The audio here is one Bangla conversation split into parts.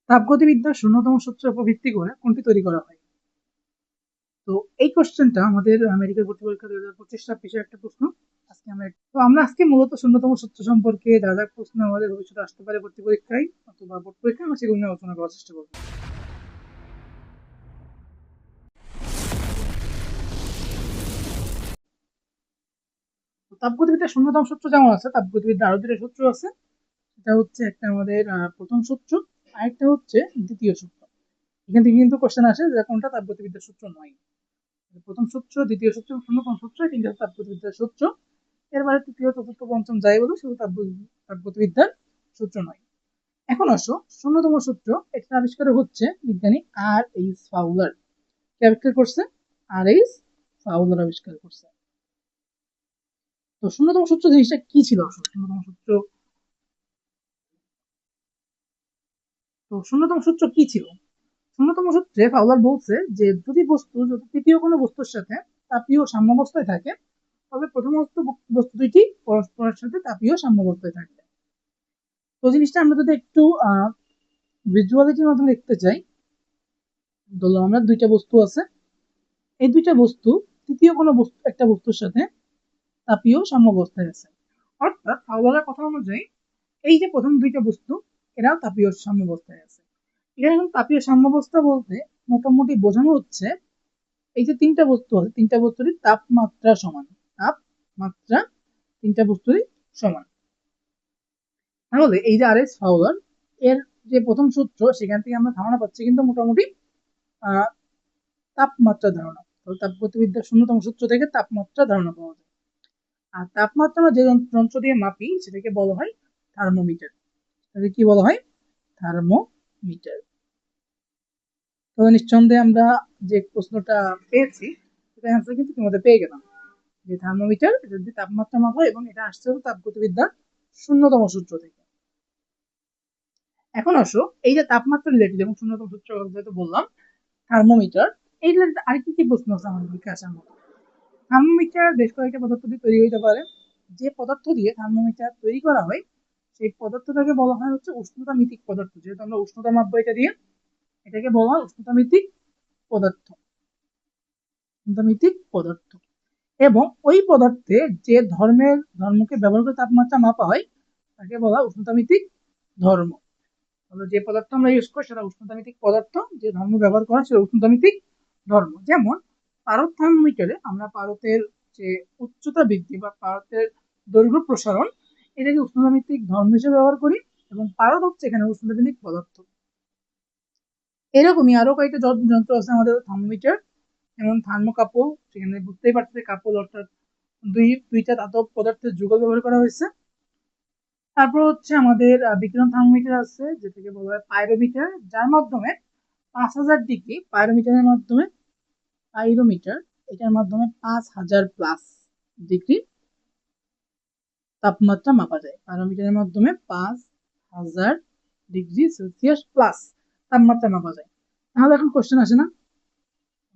তাপগতিবিদ্যার শূন্যতম সূত্রের উপর ভিত্তি করে কোনটি তৈরি করা হয়? তো এই কোশ্চেনটা আমাদের মেডিকেল ভর্তি পরীক্ষা 2025 ছাব্বিশের একটা প্রশ্ন। আমরা আজকে মূলত শূন্যতম সূত্র সম্পর্কে যা যা প্রশ্ন আমাদের ভবিষ্যতে আসতে পারে ভর্তি পরীক্ষায় অথবা বোর্ড পরীক্ষায় আমরা সেগুলো নিয়ে আলোচনা করার চেষ্টা করবো। তাপগতিবিদ্যার শূন্যতম সূত্র যেমন আছে, তাপগতিবিদ্যা আরো দুটো সূত্র আছে। এটা হচ্ছে একটা আমাদের প্রথম সূত্র, আরেকটা হচ্ছে দ্বিতীয় সূত্র। এখান থেকে কিন্তু কোশ্চেন আসে যে কোনটা তাপগতিবিদ্যার সূত্র নয়। প্রথম সূত্র, দ্বিতীয় সূত্র, শূন্যতম সূত্র, তিনটা তাপগতিবিদ্যার সূত্র। এর বাইরে তৃতীয়, চতুর্থ, পঞ্চম যাই বলো সেগুলো তাপগতিবিদ্যার সূত্র নয়। এখন আসো শূন্যতম সূত্র, এটা আবিষ্কার হচ্ছে বিজ্ঞানী আর.এইচ. ফাউলার। কে আবিষ্কার করছে? আর.এইচ. ফাউলার আবিষ্কার করছে। তো শূন্যতম সূত্র জিনিসটা কি ছিল আসলে? শূন্যতম সূত্র কি ছিল? শূন্যতম সূত্রে ফাউলার বলছে যে যদি তৃতীয় কোনো বস্তুর সাথে তাপীয় সাম্যাবস্থায় থাকে, তবে প্রথম বস্তু দুইটি পরস্পরের সাথে তাপীয় সাম্যাবস্থায় থাকবে। তো জিনিসটা আমরা যদি একটু ভিজুয়ালিটির মাধ্যমে দেখতে চাই, ধরো আমরা দুইটা বস্তু আছে, এই দুইটা বস্তু তৃতীয় কোনো একটা বস্তুর সাথে তাপীয় সাম্যাবস্থায় আছে। অর্থাৎ ফাউলারের কথা অনুযায়ী এই যে প্রথম দুইটা বস্তু, এরা তাপীয় সাম্যাবস্থায় আছে। এখানে এখন তাপীয় সাম্যাবস্থা বলতে মোটামুটি বোঝানো হচ্ছে এই যে তিনটা বস্তু আছে, তিনটা বস্তুরই তাপমাত্রা সমান। তাপমাত্রা তিনটা বস্তুরই সমান। তাহলে এই যে আর.এইচ. ফাউলার এর যে প্রথম সূত্র, সেখান থেকে আমরা ধারণা পাচ্ছি কিন্তু মোটামুটি তাপমাত্রা ধারণা। তো তাপগতিবিদ্যার শূন্যতম সূত্র থেকে তাপমাত্রা ধারণা পাওয়া যায়। আর তাপমাত্রা যে যন্ত্র দিয়ে মাপি সেটাকে বলা হয় থার্মোমিটার। তাহলে কি বলা হয়? থার্মোমিটার। তো নিঃসন্দেহে আমরা যে প্রশ্নটা পেয়েছি সেটা অ্যান্সার কিন্তু তোমাদের পেয়ে গেলাম, যে থার্মোমিটার এটা যদি তাপমাত্রা মাপা, এবং এটা আসছে তাপগতিবিদ্যার শূন্যতম সূত্র থেকে। এখন আসো এই যে তাপমাত্রা রিলেটেড এবং শূন্যতম সূত্র যেহেতু বললাম, থার্মোমিটার এই রিলেটেড আর কি কি প্রশ্ন আছে আমাদের পরীক্ষায় আসার মতো? থার্মোমিটার বেশ কয়েকটা পদার্থ দিয়ে তৈরি হতে পারে। যে পদার্থ দিয়ে থার্মোমিটার তৈরি করা হয় সেই পদার্থটাকে বলা হয় হচ্ছে উষ্ণতা মিতিক পদার্থ। যেহেতু আমরা উষ্ণতা মাপবো এটা দিয়ে, এটাকে বলা হয় উষ্ণতা মিতিক পদার্থ। উষ্ণতা মিতিক পদার্থ। এবং ওই পদার্থে যে ধর্মকে ব্যবহার করে তাপমাত্রা মাপা হয় তাকে বলা হয় উষ্ণতামিতিক ধর্ম। যে পদার্থ আমরা ইউজ করি সেটা উষ্ণতামিতিক পদার্থ, যে ধর্ম ব্যবহার করা সেটা উষ্ণতামিতিক ধর্ম। যেমন পারদ থার্মোমিটারে আমরা পারদের যে উচ্চতা বৃদ্ধি বা পারদের দৈর্ঘ্য প্রসারণ, এটাকে উষ্ণতামিতিক ধর্ম হিসেবে ব্যবহার করি, এবং পারদ হচ্ছে এখানে উষ্ণতামিতিক পদার্থ। এরকমই আরো কয়েকটা যন্ত্র আছে আমাদের থার্মোমিটার, যেমন থার্মোকাপল। সেখানে বুঝতেই পারছে কাপল অর্থাৎ দুইটা ধাতব পদার্থের যুগল ব্যবহার করা হয়েছে। তারপর হচ্ছে আমাদের বিকিরণ থার্মোমিটার আছে, যেটাকে বলা হয় পাইরোমিটার, যার মাধ্যমে 5000 ডিগ্রি এটার মাধ্যমে 5000+ ডিগ্রি তাপমাত্রা মাপা যায়। পাইরোমিটারের মাধ্যমে 5000 ডিগ্রি সেলসিয়াস প্লাস তাপমাত্রা মাপা যায়। তাহলে এখন কোশ্চেন আসে না,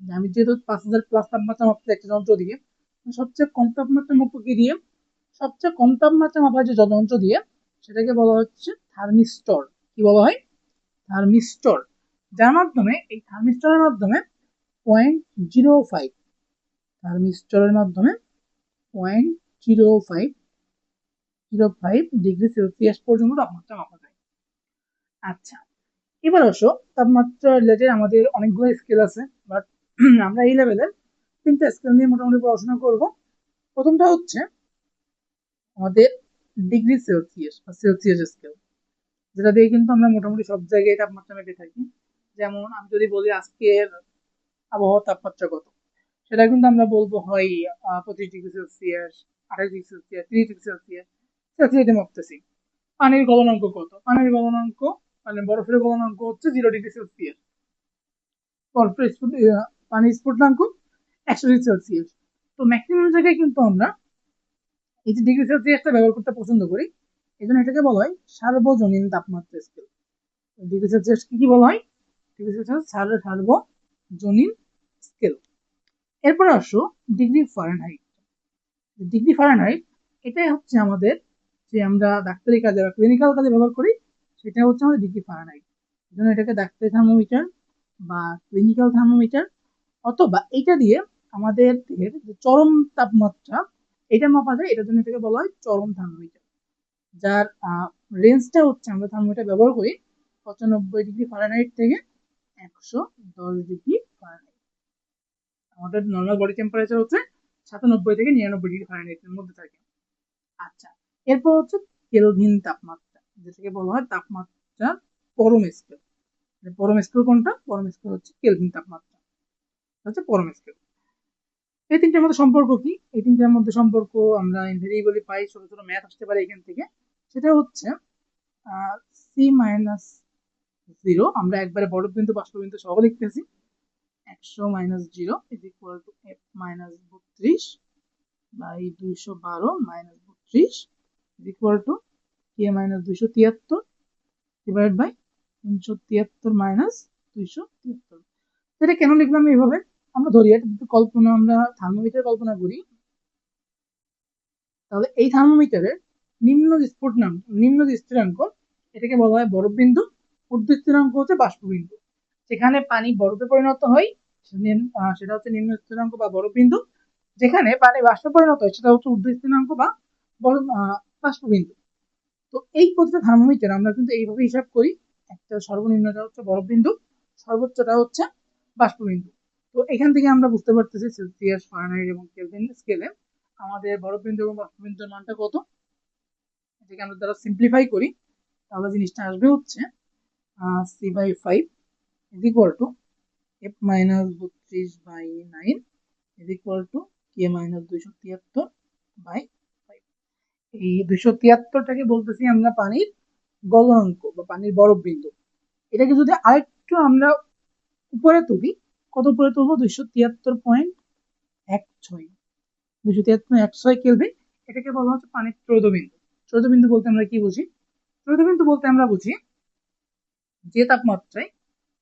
আমি যেহেতু 5000+ তাপমাত্রা মাপতে একটা যন্ত্র দিয়ে, সবচেয়ে কম তাপমাত্রা মাপবো কি দিয়ে? সবচেয়ে কম তাপমাত্রা মাপার যে যন্ত্র দিয়ে, সেটাকে বলা হচ্ছে থার্মিস্টর। কি বলা হয়? থার্মিস্টর। যার মাধ্যমে এই থার্মিস্টরের মাধ্যমে 0.05 থার্মিস্টরের মাধ্যমে 0.05 ডিগ্রি সেলসিয়াস পর্যন্ত তাপমাত্রা মাপা যায়। আচ্ছা, এবার আসো তাপমাত্রা রিলেটেড আমাদের অনেকগুলো স্কেল আছে, বাট আমরা এই লেভেলের তিনটা স্কেল নিয়ে মোটামুটি পড়াশোনা করব। প্রথমটা হচ্ছে আমাদের ডিগ্রি সেলসিয়াস বা সেলসিয়াস স্কেল, যেটা দিয়ে কিন্তু আমরা মোটামুটি সব জায়গায় তাপমাত্রা মেপে থাকি। যেমন আমি যদি বলি আজকের আবহাওয়ার তাপমাত্রা কত, সেটা কিন্তু আমরা বলবো হয় 25 degree Celsius, 28 degree Celsius, 30 degree Celsius সেলসিয়াসে মাপতেছি। পানির গলনাঙ্ক কত? পানির গলনাঙ্ক মানে বরফের গলনাঙ্ক হচ্ছে 0 ডিগ্রি সেলসিয়াস। বরফের পানির স্ফুটনাঙ্ক 100 ডিগ্রি সেলসিয়াস। তো ম্যাক্সিমাম জায়গায় কিন্তু আমরা এই যে ডিগ্রি সেলসিয়াসটা ব্যবহার করতে পছন্দ করি, এই জন্য এটাকে বলা হয় সার্বজনীন তাপমাত্রা স্কেল। ডিগ্রি সেলসিয়াস কি বলা হয়? ডিগ্রি সেলসিয়াস সার্বজনীন স্কেল। এরপর আসো ডিগ্রি ফারেনহাইট। ডিগ্রি ফারেনহাইট এটাই হচ্ছে আমাদের, যে আমরা ডাক্তারি কাজে বা ক্লিনিক্যাল কাজে ব্যবহার করি, সেটা হচ্ছে আমাদের ডিগ্রি ফারেনহাইট। জন্য এটাকে ডাক্তারি থার্মোমিটার বা ক্লিনিক্যাল থার্মোমিটার, অথবা এটা দিয়ে আমাদের দেহের যে চরম তাপমাত্রা এটা মাপা যায়, এটার জন্য এটাকে বলা হয় চরম থার্মোমিটার, যার রেঞ্জটা হচ্ছে আমরা থার্মোমিটার ব্যবহার করি 95 ডিগ্রি ফারেনহাইট থেকে 110 ডিগ্রি ফারেনহাইট। আমাদের নর্মাল বডি টেম্পারেচার হচ্ছে 97 থেকে 99 ডিগ্রি ফারেনহাইটের মধ্যে থাকে। আচ্ছা, এরপর হচ্ছে কেলভিন তাপমাত্রা, যেটাকে বলা হয় তাপমাত্রা পরম স্কেল। পরম স্কেল কোনটা? পরম স্কেল হচ্ছে কেলভিন তাপমাত্রা, হচ্ছে পরম স্কেল। এই তিনটার মধ্যে সম্পর্ক কি? এই তিনটার মধ্যে সম্পর্ক আমরা ইনভেরিয়েবলি পাই, ছোট ছোট ম্যাথ আসতে পারে এখান থেকে। সেটা হচ্ছে C-0, আমরা একবারে বড় বিন্দু বাষ্প বিন্দু সহ লিখতেছি। 100 - 0 is equal to F - 32 by 212 - 32 is equal to K - 273 divided by 373 - 273। এটা কেন লিখলাম এইভাবে? আমরা ধরি এটা যদি কল্পনা, আমরা থার্মোমিটার কল্পনা করি, তাহলে এই থার্মোমিটারের নিম্ন যে স্ফুটনাঙ্ক, নিম্ন যে স্থিরাঙ্ক, এটাকে বলা হয় বরফ বিন্দু, ঊর্ধ্ব স্থিরাঙ্ক হচ্ছে বাষ্প বিন্দু। যেখানে পানি বরফে পরিণত হয় সেটা হচ্ছে নিম্ন স্থিরাঙ্ক বা বরফ বিন্দু, যেখানে পানি বাষ্পে পরিণত হয় সেটা হচ্ছে ঊর্ধ্ব স্থিরাঙ্ক বা বাষ্প বিন্দু। তো এই প্রতিটা থার্মোমিটার আমরা কিন্তু এইভাবে হিসাব করি, একটা সর্বনিম্নটা হচ্ছে বরফ বিন্দু, সর্বোচ্চটা হচ্ছে বাষ্প বিন্দু। তো এখান থেকে আমরা বুঝতে পারতেছি সেলসিয়াস, ফারেনহাইট এবং কেলভিন স্কেলে আমাদের বরফ বিন্দু এবং বাষ্প বিন্দুর মানটা কত। এটাকে আমরা দ্বারা সিম্পলিফাই করি, তাহলে জিনিসটা আসবে হচ্ছে C/5 is equal to F - 32/9 is equal to K - 273 by 5। এই 273টাকে বলতেছি আমরা পানির গলনাঙ্ক বা পানির বরফ বিন্দু। এটাকে যদি আরেকটু আমরা উপরে তুলি, কত উপরে তুলবো? 273.16, 273.16 কেলভিন। এটাকে বলা হচ্ছে পানির ত্রৈধ বিন্দু। ত্রৈধ বিন্দু বলতে আমরা কি বুঝি? ত্রৈধ বিন্দু বলতে আমরা বুঝি যে তাপমাত্রায়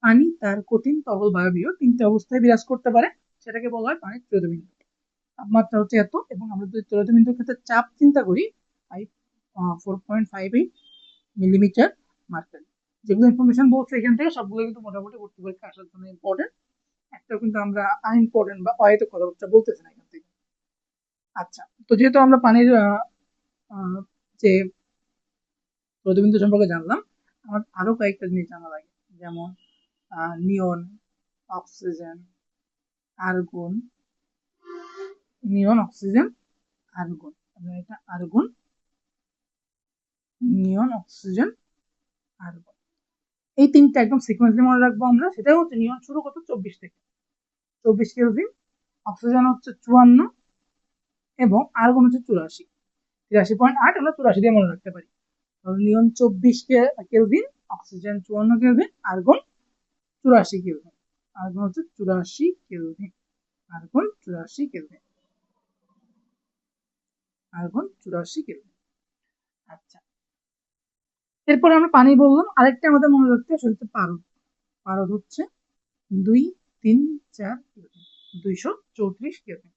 পানি তার কঠিন, তরল, বায়বীয় তিনটে অবস্থায় বিরাজ করতে পারে, সেটাকে বলা হয় পানির ত্রৈধ বিন্দু। তাপমাত্রা হচ্ছে এত, এবং আমরা যদি ত্রৈধ বিন্দুর ক্ষেত্রে চাপ চিন্তা করি 4.58 মিলিমিটার মার্কারি। যেগুলো ইনফরমেশন বলছে এখান থেকে সবগুলো কিন্তু মোটামুটি ভর্তি পরীক্ষা আসার জন্য ইম্পর্টেন্ট। একটাও কিন্তু আমরা আনইম্পর্টেন্ট বা অহেতুক কথাবার্তা বলতেছি না এখান থেকে। আচ্ছা, তো যেহেতু আমরা পানির যে প্রতিবিন্দু সম্পর্কে জানলাম, আমার আরো কয়েকটা জিনিস জানা লাগে, যেমন নিয়ন, অক্সিজেন, আর্গন, নিয়ন, অক্সিজেন, আর্গন। এটা আর্গন, নিয়ন, অক্সিজেন, আর্গন, এই তিনটা একদম সিকোয়েন্সলি মনে রাখবো আমরা। সেটাই হচ্ছে নিয়ন শুরু কত? 24 থেকে 24 কেলভিন, অক্সিজেন হচ্ছে 54 এবং আর্গন হচ্ছে 84, 83.8। আমরা 84 দিয়ে মনে রাখতে পারি। Neon 24 kelvin, oxygen 54 kelvin, argon 84 kelvin. Argon হচ্ছে 84 kelvin, argon 84 kelvin, argon 84 kelvin. আচ্ছা, এরপর আমরা পানি বললাম, আরেকটা আমাদের মনে রাখতে সেটা হচ্ছে পারদ। পারদ হচ্ছে 2, 3, 4 কেলভিন, 234 কেলভিন।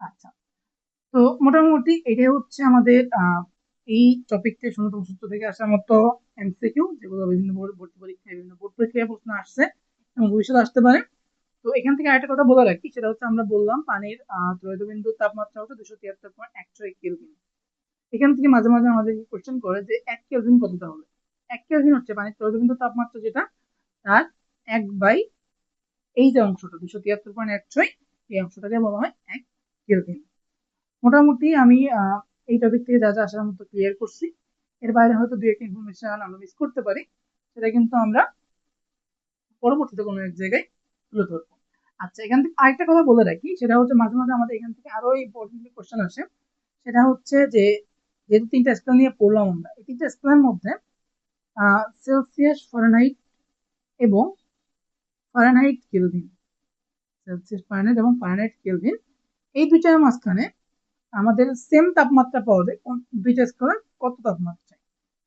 আচ্ছা, তো মোটামুটি এটাই হচ্ছে আমাদের এই টপিকটা 16তম সূত্র থেকে আসার মতো এমসিকিউ, যেগুলো বিভিন্ন ভর্তি পরীক্ষায়, বিভিন্ন বোর্ড পরীক্ষায় প্রশ্ন আসছে এবং ভবিষ্যতে আসতে পারে। তো এখান থেকে আরেকটা কথা বলে রাখি, সেটা হচ্ছে আমরা বললাম পানির ত্রৈধ বিন্দুর তাপমাত্রা হচ্ছে 273.16 কেলভিন। এখান থেকে মাঝে মাঝে আমাদের কোশ্চেন করে যে 1 কেলভিন কতটা হবে। 1 কেলভিন হচ্ছে পানির ত্রৈধ বিন্দুর তাপমাত্রা, যেটা তার 1/, এই যে অংশটা 273.16, এই অংশটাকে বলা হয় 1 কেলভিন। মোটামুটি আমি এই টপিক থেকে যা যা আসার মতো ক্লিয়ার করছি। এর বাইরে হয়তো দুই একটা ইনফরমেশন আমরা মিস করতে পারি, সেটা কিন্তু আমরা পরবর্তীতে কোনো এক জায়গায় তুলে ধরবো। আচ্ছা, এখান থেকে আরেকটা কথা বলে রাখি, সেটা হচ্ছে মাঝে মাঝে আমাদের এখান থেকে আরো ইম্পর্টেন্ট কোশ্চেন আসে। সেটা হচ্ছে যে যেহেতু তিনটা স্কেল নিয়ে পড়লাম আমরা, এই তিনটা স্কেলের মধ্যে সেলসিয়াস, ফারেনহাইট এবং ফারেনহাইট কেলভিন, সেলসিয়াস, ফারেনহাইট এবং ফারেনহাইট কেলভিন, এই দুইটার মাঝখানে আমাদের সেম তাপমাত্রা পাওয়া যায় কোন দুইটা স্কেলে? কত তাপমাত্রা?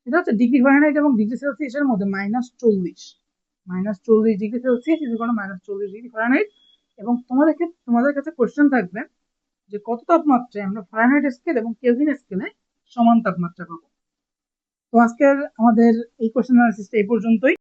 এটা হচ্ছে ডিগ্রি ফারেনহাইট এবং ডিগ্রি সেলসিয়াসের মধ্যে -40 degree Celsius is equal to -40 degree Fahrenheit. এবং তোমাদের কাছে কোশ্চেন থাকবে যে কত তাপমাত্রায় আমরা ফারেনহাইট স্কেল এবং কেলভিন স্কেলে সমান তাপমাত্রা পাবো। তো আজকের আমাদের এই কোশ্চেন অ্যানালিসিসটা এই পর্যন্তই।